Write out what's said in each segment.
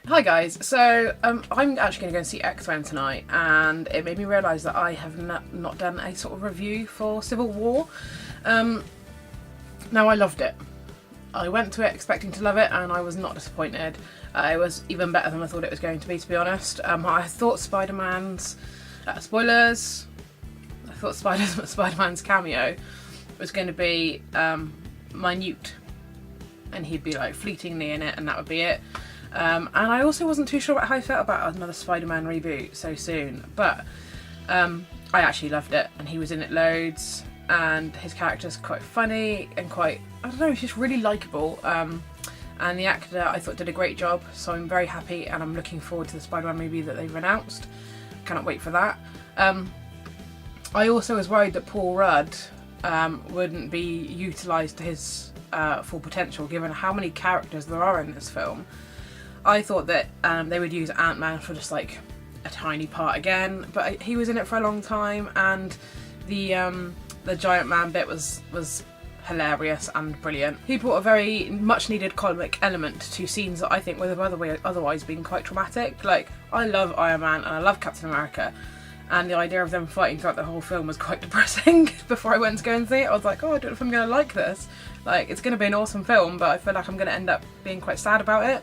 Hi guys, so I'm actually going to go and see X-Men tonight, and it made me realise that I have not done a sort of review for Civil War. Now, I loved it. I went to it expecting to love it, and I was not disappointed. It was even better than I thought it was going to be honest. I thought Spider-Man's spoilers. I thought Spider-Man's cameo was going to be minute, and he'd be like fleetingly in it, and that would be it. And I also wasn't too sure about how I felt about another Spider-Man reboot so soon, but I actually loved it, and he was in it loads, and his character's quite funny and quite, I don't know, he's just really likeable, and the actor I thought did a great job, so I'm very happy, and I'm looking forward to the Spider-Man movie that they've announced. Cannot wait for that. I also was worried that Paul Rudd wouldn't be utilised to his full potential, given how many characters there are in this film. I thought that they would use Ant-Man for just like a tiny part again, but he was in it for a long time, and the Giant Man bit was hilarious and brilliant. He brought a very much needed comic element to scenes that I think would have otherwise been quite traumatic. Like, I love Iron Man and I love Captain America, and the idea of them fighting throughout the whole film was quite depressing. Before I went to go and see it, I was like, oh, I don't know if I'm going to like this. Like, it's going to be an awesome film, but I feel like I'm going to end up being quite sad about it.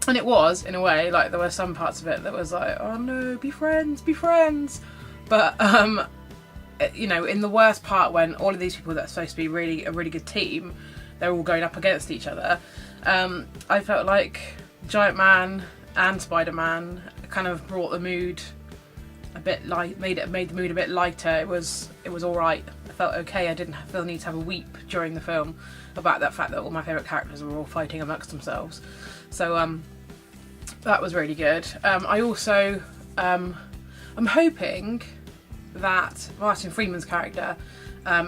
And it was, in a way, like there were some parts of it that was like, oh no, be friends, be friends. But, you know, in the worst part, when all of these people that are supposed to be a really good team, they're all going up against each other, I felt like Giant Man and Spider-Man kind of brought the mood a bit light, made the mood a bit lighter. It was alright. I felt okay. I didn't feel the need to have a weep during the film about that fact that all my favourite characters were all fighting amongst themselves. So that was really good. I also I'm hoping that Martin Freeman's character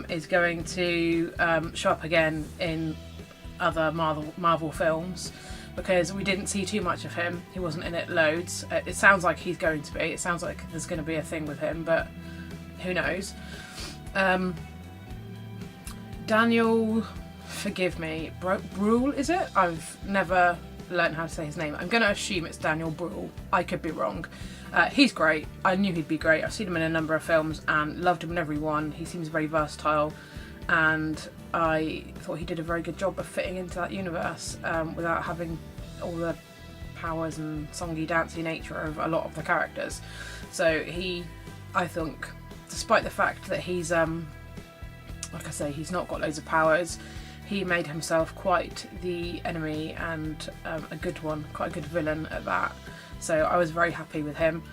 is going to show up again in other Marvel films, because we didn't see too much of him. He wasn't in it loads. It sounds like he's going to be. It sounds like there's going to be a thing with him, but who knows. Daniel, forgive me, Brühl, is it? I've never learned how to say his name. I'm going to assume it's Daniel Brühl. I could be wrong. He's great. I knew he'd be great. I've seen him in a number of films and loved him in every one. He seems very versatile, and I thought he did a very good job of fitting into that universe without having all the powers and songy dancey nature of a lot of the characters. So I think, despite the fact that he's like I say, he's not got loads of powers, he made himself quite the enemy, and a good one, quite a good villain at that. So I was very happy with him.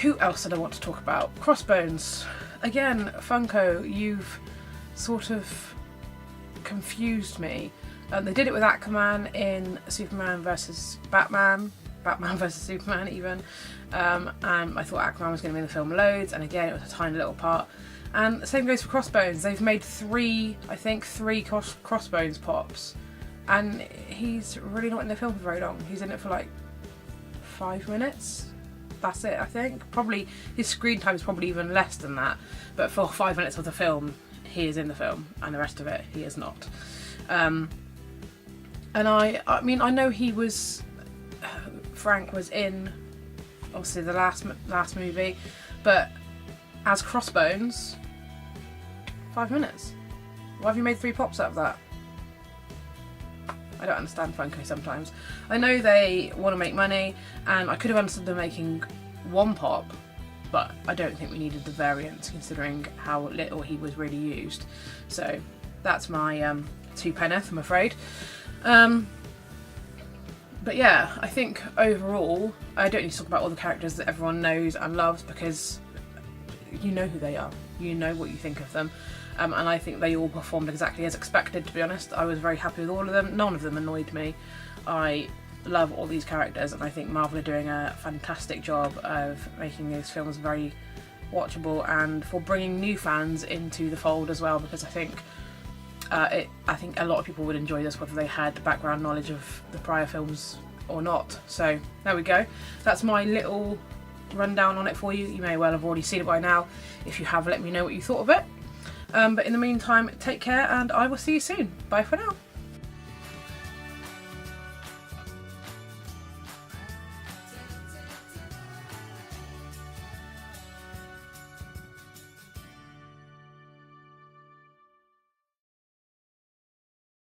Who else did I want to talk about? Crossbones. Again, Funko, you've sort of confused me. They did it with Aquaman in Superman vs Batman vs Superman even, and I thought Aquaman was going to be in the film loads, and again it was a tiny little part. And the same goes for Crossbones. They've made three Crossbones pops, and he's really not in the film for very long. He's in it for like 5 minutes. That's it, I think. Probably his screen time is probably even less than that, but for 5 minutes of the film he is in the film, and the rest of it he is not. And I mean, I know he was, Frank was in obviously the last movie, but as Crossbones, 5 minutes. Why have you made 3 pops out of that? I don't understand Funko sometimes. I know they want to make money, and I could have understood them making 1 pop, but I don't think we needed the variants considering how little he was really used. So that's my 2 penneth, I'm afraid. But yeah, I think overall, I don't need to talk about all the characters that everyone knows and loves, because you know who they are. You know what you think of them. And I think they all performed exactly as expected, to be honest. I was very happy with all of them. None of them annoyed me. I love all these characters, and I think Marvel are doing a fantastic job of making these films very watchable, and for bringing new fans into the fold as well, because I think I think a lot of people would enjoy this whether they had background knowledge of the prior films or not. So there we go. That's my little rundown on it for you. You may well have already seen it by now. If you have, let me know what you thought of it. But in the meantime, take care, and I will see you soon. Bye for now.